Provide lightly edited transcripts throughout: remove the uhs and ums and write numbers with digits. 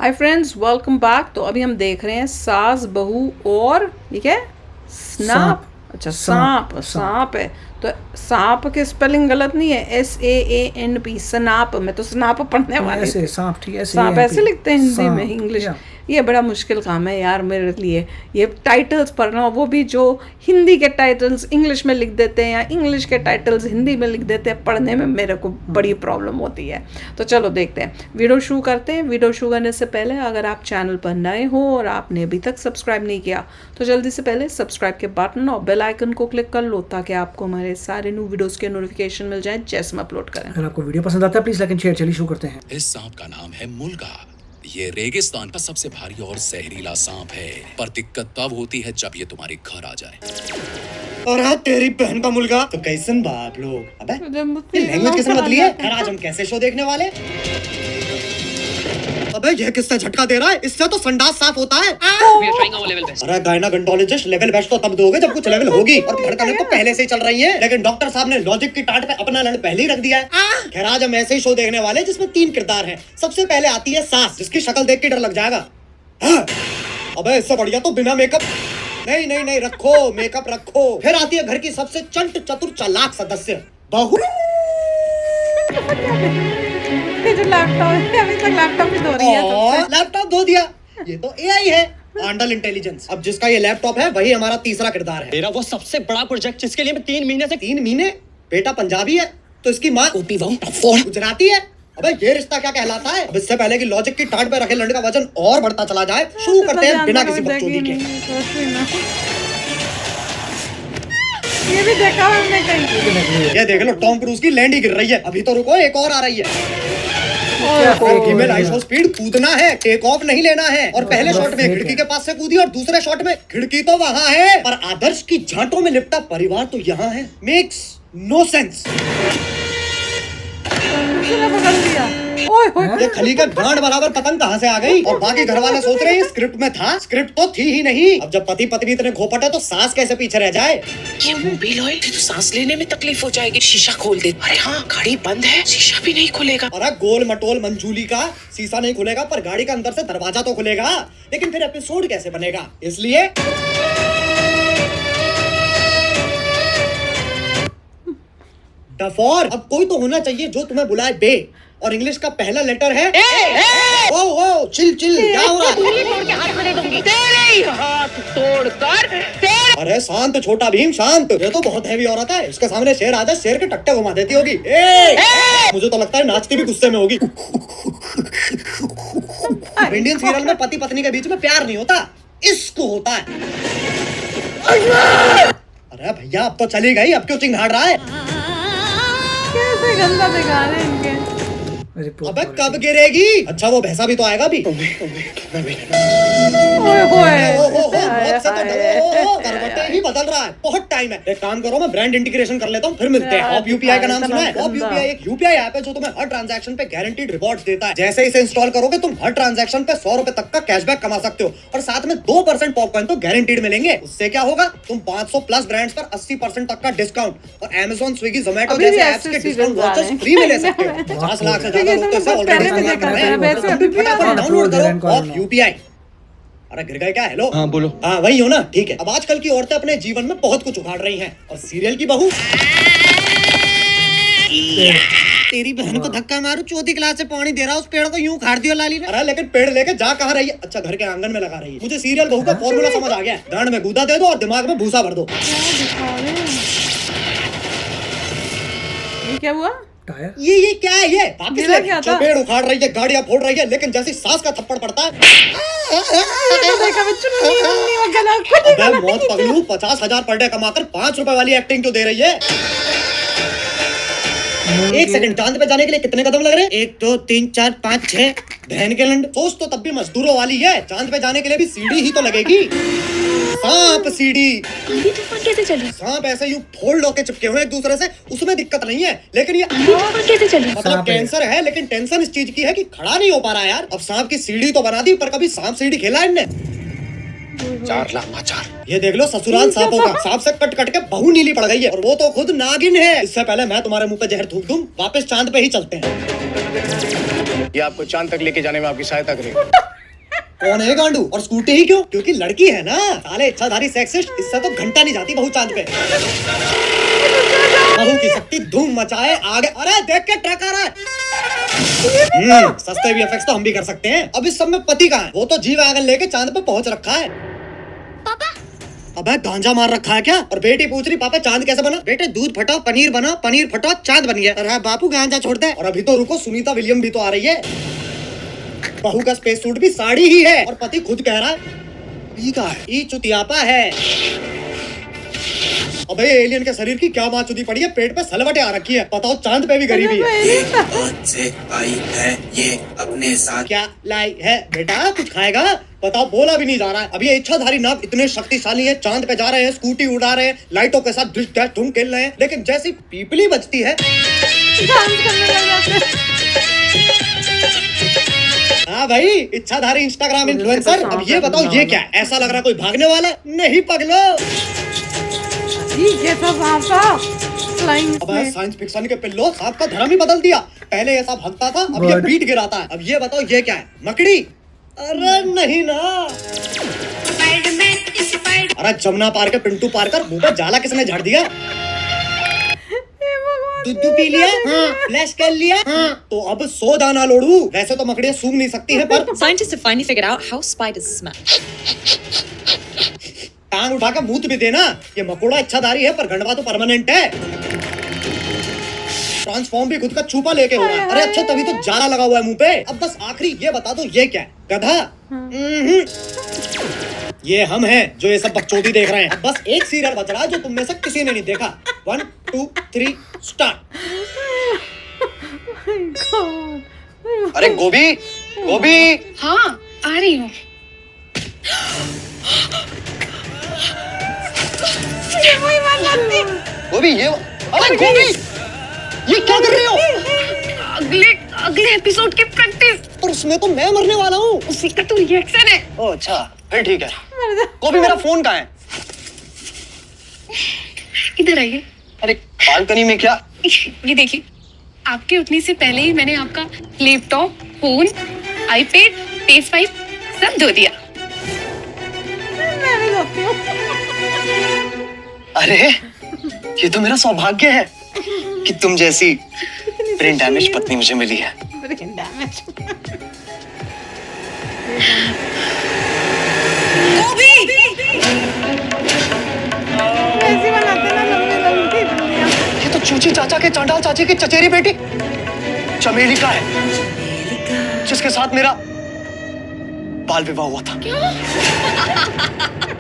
Hi friends, welcome back. तो अभी हम देख रहे हैं सास बहू और ये क्या है? स्नाप। अच्छा, सांप है। तो सांप के स्पेलिंग गलत नहीं है, SAANP, स्नाप। मैं तो स्नाप पढ़ने वाली थी। सांप, ठीक है, सांप ऐसे लिखते हैं हिंदी में, इंग्लिश। या। ये बड़ा मुश्किल काम है यार मेरे लिए, ये टाइटल्स पढ़ना, वो भी जो हिंदी के टाइटल्स इंग्लिश में लिख देते हैं या इंग्लिश के टाइटल्स हिंदी में लिख देते हैं, पढ़ने में मेरे को बड़ी प्रॉब्लम होती है। तो चलो देखते हैं, वीडियो शुरू करते हैं। वीडियो शुरू करने से पहले अगर आप चैनल पर नए हो और आपने अभी तक सब्सक्राइब नहीं किया तो जल्दी से पहले सब्सक्राइब के बटन और बेल आइकन को क्लिक कर लो ताकि आपको हमारे सारे न्यू वीडियोस के नोटिफिकेशन मिल जाए जैसे हम अपलोड करें। अगर आपको वीडियो पसंद आता है प्लीज लाइक एंड शेयर। चलिए शुरू करते हैं। इस सांप का नाम है मुल्गा। ये रेगिस्तान का सबसे भारी और जहरीला सांप है, पर दिक्कत तब होती है जब ये तुम्हारे घर आ जाए। और हाँ, तेरी बहन का मुल्गा तो कैसन बा आप लोग? अबे ये लैंग्वेज किसने बदली है? खैर, आज हम कैसे शो देखने वाले? अबे ये किससे झटका दे रहा है? इससे तो संडास साफ होता है। अरे गायनाकोलॉजिस्ट लेवल बेस्ट तो तब दोगे जब कुछ लेवल होगी, और धड़कनें तो पहले से ही चल रही हैं। लेकिन डॉक्टर साहब ने लॉजिक की टाट पे अपना लड़ पहले ही रख दिया है। खैर, आज हम ऐसे ही शो देखने वाले जिसमें 3 किरदार हैं। सबसे पहले आती है सास, जिसकी शक्ल देख के डर लग जाएगा। अबे इससे बढ़िया तो बिना मेकअप। नहीं, रखो मेकअप रखो। फिर आती है घर की सबसे चंट चतुर चालाक सदस्य, बहू। जो लैपटॉप है, अभी तक लैपटॉप ही धो रही है। लैपटॉप धो दिया, ये तो AI है, आंडल इंटेलिजेंस। अब जिसका ये लैपटॉप है वही हमारा तीसरा किरदार है। मेरा वो सबसे बड़ा प्रोजेक्ट जिसके लिए मैं 3 महीने से 3 महीने? बेटा पंजाबी है तो इसकी माँ गुजराती है। अबे ये रिश्ता क्या कहलाता है? अब इससे पहले कि लॉजिक की टाट पे रखे लड़के का वजन और बढ़ता चला जाए, शुरू करते हैं बिना किसी बकचोदी के। ये भी देखा हमने कहीं। ये देख लो, टॉम क्रूज की लैंड ही गिर रही है। अभी तो रुको, एक और आ रही है। फीमेल आइसो स्पीड कूदना है, टेक ऑफ नहीं लेना है। और पहले शॉट में खिड़की के पास से कूदी और दूसरे शॉट में खिड़की तो वहाँ है पर आदर्श की झांटों में लिपटा परिवार तो यहाँ है। Makes no sense. ये खली का गांड बराबर पतंग कहाँ से आ गई? और बाकी घर वाले सोच रहे हैं स्क्रिप्ट में था, स्क्रिप्ट तो थी ही नहीं। अब जब पति पत्नी इतने घोपट है तो सास कैसे पीछे रह जाए? ये मोबाइल ऑयल तो सांस लेने में तकलीफ हो जाएगी। शीशा खोल दे। अरे हाँ, गाड़ी बंद है, शीशा भी नहीं खुलेगा। अरे गोल मटोल मंजूली का शीशा नहीं खुलेगा पर गाड़ी का अंदर से दरवाजा तो खुलेगा। लेकिन फिर एपिसोड कैसे बनेगा? इसलिए डफोर, अब कोई तो होना चाहिए जो तुम्हें बुलाए बे। और इंग्लिश का पहला लेटर है ओ चिल, क्या हो रहा है? अरे शांत छोटा भीम, शांत। ये तो बहुत हैवी औरत है, इसके सामने शेर आ जाए शेर के टट्टे घुमा देती होगी। मुझे तो लगता है नाचती भी गुस्से में होगी। इंडियन सीरियल में पति पत्नी के बीच में प्यार नहीं होता, इश्क होता है। अरे भैया अब तो चली गई, अब क्यों चिंगाड़ रहा है? कैसे गंदा दिखा रहे हैं इनके। अबे कब गिरेगी? अच्छा वो भैंसा भी तो आएगा भी। करवटें ही बदल रहा है, बहुत टाइम है। एक काम करो, मैं ब्रांड इंटीग्रेशन कर लेता हूँ, फिर मिलते हैं। हॉप UPI का नाम सुना है? हॉप UPI एक UPI ऐप है जो तुम्हें हर ट्रांजैक्शन पे गारंटीड रिवॉर्ड्स देता है। जैसे इसे इंस्टॉल करोगे तुम हर ट्रांजैक्शन पे 100 रुपए तक का कैशबैक कमा सकते हो और साथ में 2% पॉपकॉर्न तो गारंटीड मिलेंगे। उससे क्या होगा, तुम 500 प्लस ब्रांड्स पर 80% तक का डिस्काउंट और Amazon, Swiggy, Zomato जैसे ऐप्स के डिस्काउंट वाउचर्स फ्री में ले सकते हो। 50 लाख से ज्यादा लोग तो इसे ऑलरेडी इस्तेमाल कर रहे हैं। फटाफट डाउनलोड करो हॉप UPI। अरे गिर गए क्या? हेलो, हाँ बोलो। हाँ वही हो ना, ठीक है। अब आजकल की औरतें अपने जीवन में बहुत कुछ उखाड़ रही हैं और सीरियल की बहू तेरी बहन को धक्का मारू, चौथी क्लास से पानी दे रहा, उस पेड़ को यूं उखाड़ दिया लाली ने। अरे लेकिन पेड़ लेके जा कहाँ रही है? अच्छा घर के आंगन में लगा रही है। मुझे सीरियल बहू का फॉर्मूला समझ आ गया, गांड में गूदा दे दो और दिमाग में भूसा भर दो। क्या हुआ? टायर ये क्या है? ये वापस ले। क्या था? पेड़ उखाड़ रही है, गाड़ियां फोड़ रही है, लेकिन जैसी सास का थप्पड़ पड़ता है अबे मौत पगलू, 50,000 पर डे कमाकर 5 रुपए वाली एक्टिंग क्यों दे रही है? 1 सेकंड, चांद पे जाने के लिए कितने कदम लग रहे हैं? 1 2 3 4 5 6। बहन के लंड, सोच तो तब भी मजदूरों वाली है। चांद पे जाने के लिए भी सीढ़ी ही तो लगेगी। सांप सीढ़ी, आंधी तूफान कैसे चली? सांप ऐसे यूं फोल्ड होके चिपके हुए एक दूसरे से, उसमें दिक्कत नहीं है। लेकिन ये आंधी तूफान कैसे चली? मतलब कैंसर है, लेकिन टेंशन इस चीज की है कि खड़ा नहीं हो पा रहा है यार। अब सांप की सीढ़ी तो बना दी पर कभी सांप सीढ़ी खेला है इनने? 4 लामाचार। ये देख लो ससुराल सांपों का। सांप से कट कट के बहू नीली पड़ गई है और वो तो खुद नागिन है। इससे पहले मैं तुम्हारे मुंह पे जहर थूक दूं, वापस चांद पे ही चलते हैं। ये आपको चांद तक लेके जाने में आपकी सहायता करेगा। कौन है गांडू? और स्कूटी ही क्यों? क्योंकि लड़की है ना। साले इच्छाधारी सेक्सिस्ट, इससे तो घंटा नहीं जाती बहू चांद पे। बहू की शक्ति धूम मचाए आगे। अरे देख के ट्रक आ रहा है। सस्ते VFX तो हम भी कर सकते हैं। अब इस सब में पति कहाँ है? वो तो जी वैगन लेके चांद पे पहुंच रखा है। पापा अबे गांजा मार रखा है क्या? और बेटी पूछ रही पापा चांद कैसे बना? बेटे दूध फटाओ पनीर बना, पनीर फटाओ चांद बन गया। अरे बापू गांजा छोड़ दे। और अभी तो रुको, सुनीता विलियम भी तो आ रही है। बहू का स्पेस सूट भी साड़ी ही है और पति खुद कह रहा है ई चुतियापा है। अबे एलियन के शरीर की क्या माचुदी पड़ी है? पेट पे सलवटें आ रखी है। बताओ चांद पे भी गरीबी है। से आई है ये अपने साथ। क्या लाई है बेटा? कुछ खाएगा? बताओ, बोला भी नहीं जा रहा है। अभी ये इच्छाधारी नाव इतने शक्तिशाली है, चांद पे जा रहे हैं, स्कूटी उड़ा रहे हैं, लाइटों के साथ डिश डैश धूम खेल रहे हैं, लेकिन जैसी पीपली बजती है हाँ भाई, इच्छाधारी इंस्टाग्राम इन्फ्लुएंसर। अब ये बताओ ये क्या है? ऐसा लग रहा कोई भागने वाला है? नहीं पगलो। ये तो सांप था फ्लाइंग अब साइंस फिक्शन के पिल्लो सांप का धर्म ही बदल दिया। पहले ऐसा भगता था, अब ये बीट गिराता है। अब ये बताओ ये क्या है? मकड़ी? अरे नहीं ना। अरे जमुना पार के पिंटू पार कर मुंह पे जाला किसने झाड़ दिया? दूध पी लिया? हाँ। फ्लैश कर लिया? हाँ। तो अब 100 दाना लोड़ू। वैसे तो मकड़ियाँ सूंघ नहीं सकती हैं, पर Scientists have finally figured out how spiders smell. टांग उठा के मूत भी देना। ये मकोड़ा इच्छाधारी है पर गंडवा तो परमानेंट है। ट्रांसफॉर्म भी खुद का छुपा लेके हो रहा है। अरे अच्छा, तभी तो जाला लगा हुआ है मुंह पे। अब बस आखिरी ये बता दो ये क्या है? गधा? ये हम हैं जो ये सब बकचोदी देख रहे हैं। अब बस एक सीरियल बच रहा है जो तुम में से किसी ने नहीं देखा। 1 2 3 स्टार्ट। अरे गोभी, गोभी। हाँ आ रही हूँ। गोभी ये, अरे गोभी ये क्या कर रही हो? अगले एपिसोड की प्रैक्टिस। और उसमें तो मैं मरने वाला हूँ। उसी का तो रिएक्शन है। ओह अच्छा, फिर ठीक है। गोभी मेरा फोन कहाँ है? इधर आइए। अरे बालकनी में क्या? ये देखिए, आपके उठने से पहले ही मैंने आपका लैपटॉप, फोन, आईपैड, PS5 सब धो दिया। अरे ये तो मेरा सौभाग्य है कि तुम जैसी ब्रेन डैमेज पत्नी मुझे मिली है। Brain damage. ऐसी बनाते ना लंबी लंबी दूरियां। ये तो चूची चाचा के चांडाल चाची की चचेरी बेटी चमेली का है, जिसके साथ मेरा बाल विवाह हुआ था।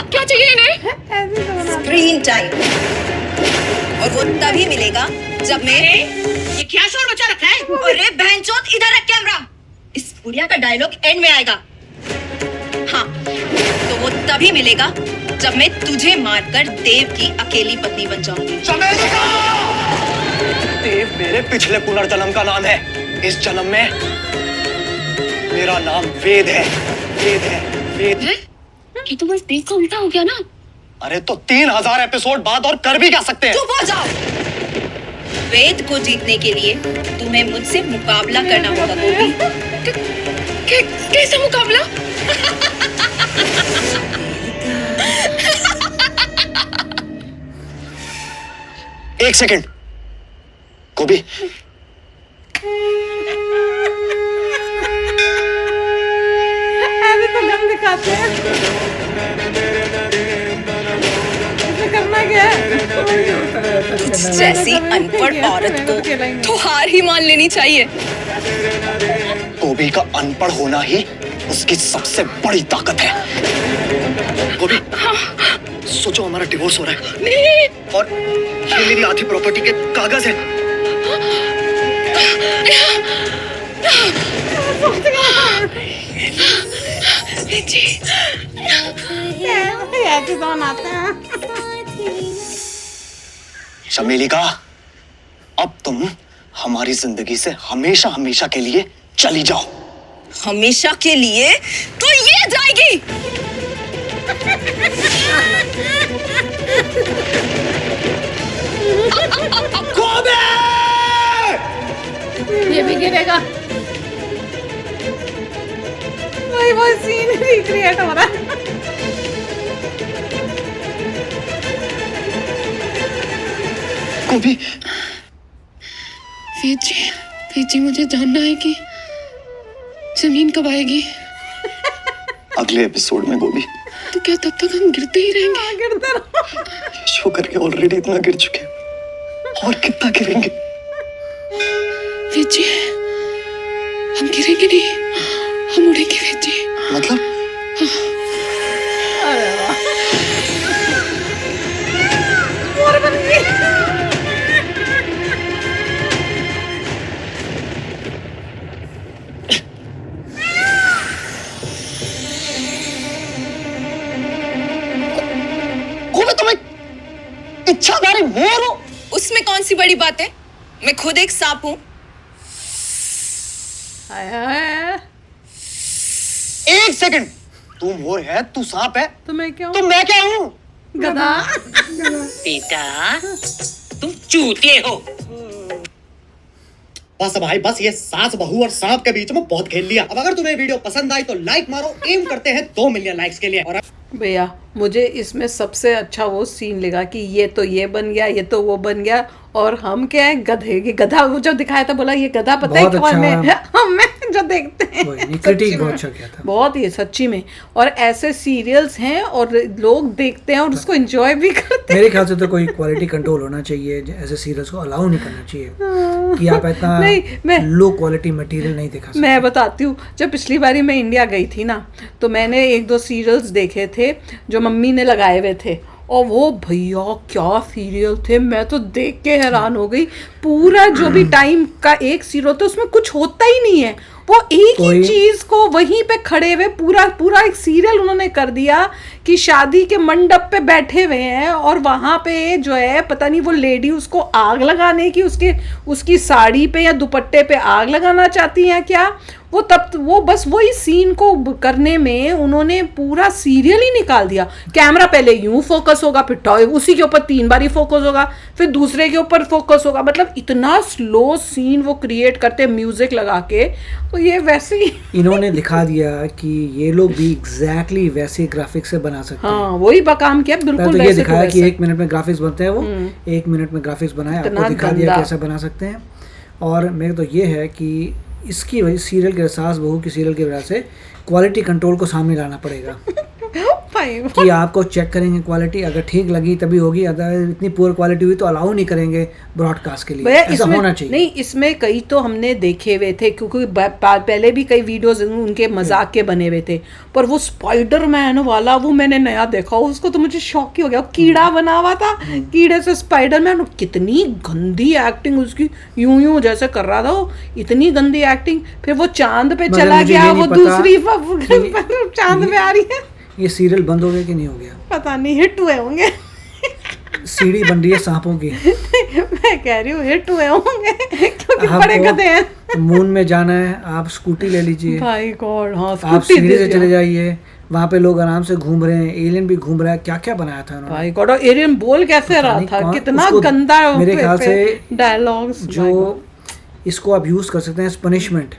क्या चाहिए इन्हें? ऐसी तो बनाते। Screen time. और वो तभी मिलेगा जब मैं ये क्या शोर मचा रखा है? अरे बहनचोद, इधर रख कैमरा। इस बुढ़िया का डायलॉग एंड में आएगा। हाँ, तो वो तभी मिलेगा जब मैं तुझे मारकर देव की अकेली पत्नी बन जाऊंगी। चमेली का! देव मेरे पिछले पुनर्जन्म का नाम है। इस जन्म में मेरा नाम वेद है। वेद है, वेद। ये तो बस देख का उल्टा हो गया ना। अरे तो 3000 एपिसोड बाद और कर भी क्या सकते हैं? चुप हो जाओ। वेद को जीतने के लिए तुम्हें मुझसे मुकाबला करना होगा गोपी। कैसा मुकाबला? एक सेकंड गोभी, ऐसे तो गम दिखाते हैं। इसे करना क्या है? जैसी अनपढ़ औरत को तो हार ही मान लेनी चाहिए। गोभी का अनपढ़ होना ही उसकी सबसे बड़ी ताकत है। गोभी, सोचो हमारा डिवोर्स हो रहा है और ये मेरी आधी प्रॉपर्टी के कागज है। ऐसे तो बनाते हैं। चमेलिका, अब तुम हमारी जिंदगी से हमेशा हमेशा के लिए चली जाओ। हमेशा के लिए तो ये जाएगी। ये भी गिरेगा। वही वो सीन रिक्रिएट हो रहा है। गोभी, वीर जी मुझे जानना है कि जमीन कब आएगी। अगले एपिसोड में गोभी। तो क्या तब तक हम गिरते ही रहेंगे? गिरते रहो। शो करके ऑलरेडी इतना गिर चुके हैं, और कितना गिरेंगे? वीर जी, हम गिरेंगे नहीं, हम उड़ेंगे वीर जी। मतलब? अरे वाह, मोर बन गई। गोभी, तुम्हें इच्छाधारी मोर हो? उसमें कौन सी बड़ी बात है? मैं खुद एक सांप हूँ। हाय हाय, एक सेकंड, तू मोर है, तू सांप है, तो मैं क्या तो हूँ? मैं क्या हूँ? गधा। बेटा तुम चूतिए हो। बस भाई बस, ये सास बहू और सांप के बीच में बहुत खेल लिया। अब अगर तुम्हें वीडियो पसंद आई तो लाइक मारो, एम करते हैं 2 मिलियन लाइक्स के लिए। और भैया मुझे इसमें सबसे अच्छा वो सीन लगा कि ये तो ये बन गया, ये तो वो बन गया, और हम क्या है गधे की गधा वो जो दिखाया था, बोला ये गधा पता है बहुत कौन है, अच्छा। हमें जो देखते हैं क्रिटिक बहुत अच्छा किया था। बहुत ही सच्ची में। और ऐसे सीरियल्स हैं और लोग देखते हैं और उसको एंजॉय भी करते हैं। मेरे ख्याल से तो कोई क्वालिटी कंट्रोल होना चाहिए, ऐसे सीरियल्स को अलाउ नहीं करना चाहिए कि आप इतना मैं लो क्वालिटी मटेरियल नहीं दिखा सकते। मैं बताती हूँ, जब पिछली बारी मैं इंडिया गई थी ना, तो मैंने 1-2 सीरियल्स देखे थे जो मम्मी ने लगाए हुए थे, और वो भैया क्या सीरियल थे, मैं तो देख के हैरान हो गई। पूरा जो भी टाइम का एक सीरियल था उसमें कुछ होता ही नहीं है, वो एक ही चीज को वहीं पे खड़े हुए पूरा एक सीरियल उन्होंने कर दिया कि शादी के मंडप पे बैठे हुए हैं और वहां पे जो है पता नहीं वो लेडी उसको आग लगाने की उसकी साड़ी पे या दुपट्टे पे आग लगाना चाहती है क्या, वो तब वो बस वही सीन को करने में उन्होंने पूरा सीरियल ही निकाल दिया। कैमरा पहले यूं फोकस होगा, फिर उसी के ऊपर 3 बार ही फोकस होगा, फिर दूसरे के ऊपर फोकस होगा, मतलब इतना स्लो सीन वो क्रिएट करते म्यूजिक लगा के। तो ये वैसे ही इन्होंने दिखा दिया कि ये लोग भी एग्जैक्टली वैसे ग्राफिक्स से बना सकते हैं। हाँ वही काम किया बिल्कुल। तो ये दिखाया कि 1 मिनट में ग्राफिक्स बनते हैं, वो 1 मिनट में ग्राफिक्स बनाए, आपको दिखा दिया कैसे बना सकते हैं। और मेरे तो ये है कि इसकी वजह सीरियल के सास बहू की सीरियल की वजह से क्वालिटी कंट्रोल को सामने लाना पड़ेगा कि आपको चेक करेंगे क्वालिटी, अगर ठीक लगी तभी होगी, अगर इतनी पुअर क्वालिटी हुई तो अलाउ नहीं करेंगे ब्रॉडकास्ट के लिए। ऐसा होना चाहिए। नहीं, इसमें कई तो हमने देखे हुए थे क्योंकि पहले भी कई वीडियोस उनके मजाक के बने हुए थे, पर वो स्पाइडरमैन वाला वो मैंने नया देखा, उसको तो मुझे शॉक ही हो गया। कीड़ा बना हुआ था, कीड़े से स्पाइडरमैन, कितनी गंदी एक्टिंग उसकी, यूं जैसे कर रहा था वो, इतनी गंदी एक्टिंग। फिर वो चांद पे चला गया, वो दूसरी चांद पे आ रही है। ये सीरियल बंद हो गया कि नहीं हो गया पता नहीं, हिट हुए होंगे। सीढ़ी बन रही है सांपों की। मैं कह रही हूँ हिट हुए होंगे क्योंकि बड़े गधे हैं। मून में जाना है, आप स्कूटी ले लीजिए भाई गॉड। हाँ, आप सीढ़ी से चले जाइए, वहाँ पे लोग आराम से घूम रहे हैं, एलियन भी घूम रहा है। क्या क्या बनाया था उन्होंने भाई गॉड। और एलियन बोल कैसे रहा था, कितना गंदा मेरे ख्याल से डायलॉग्स। जो इसको आप यूज कर सकते हैं एज पनिशमेंट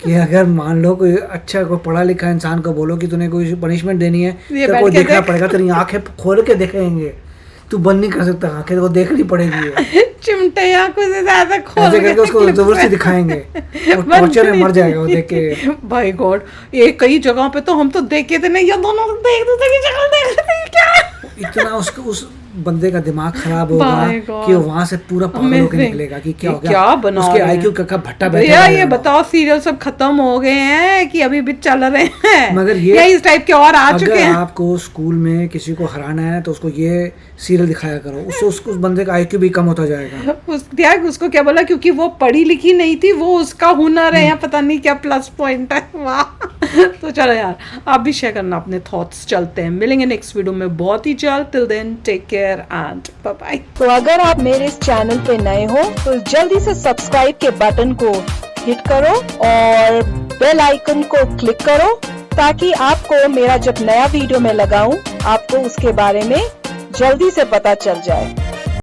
कि अगर मान लो कोई अच्छा कोई पढ़ा लिखा इंसान को बोलो कि तूने कोई पनिशमेंट देनी है तो कोई देखना पड़ेगा, तेरी आंखें खोल के देखेंगे, तू बंद नहीं कर सकता, आंखें को देखनी पड़ेगी। चिमटे आंखों से ज्यादा खोल ऐसे करके उसको जबरदस्ती दिखाएंगे, वो टॉर्चर में मर जाएगा वो देख के। भाई गॉड, ये कई जगहों पे तो हम तो देखे थे नहीं, ये दोनों देख दूसरे की शक्ल देख रहे थे क्या। इतना उसको उस बंदे का दिमाग खराब होगा कि वो वहां से पूरा पागल होकर निकलेगा कि क्या हो गया, क्या बना उसके आईक्यू का भट्टा बैठा भैया। ये बताओ सीरियल सब खत्म हो गए हैं कि अभी भी चल रहे हैं, मगर ये इस टाइप के और आ चुके हैं। आपको स्कूल में किसी को हराना है तो उसको ये सीरियल दिखाया करो, उससे उस बंदे का आईक्यू भी कम होता जाएगा। उसको क्या बोला, क्योंकि वो पढ़ी लिखी नहीं थी, वो उसका हुनर है या पता नहीं क्या प्लस पॉइंट है। वाह। तो चलो यार, आप भी शेयर करना अपने थॉट्स। चलते हैं, मिलेंगे नेक्स्ट वीडियो में बहुत ही जल्द। Till then take care and bye bye. तो अगर आप मेरे इस चैनल पे नए हो तो जल्दी से सब्सक्राइब के बटन को हिट करो और बेल आइकन को क्लिक करो ताकि आपको मेरा जब नया वीडियो मैं लगाऊं आपको उसके बारे में जल्दी से पता चल जाए।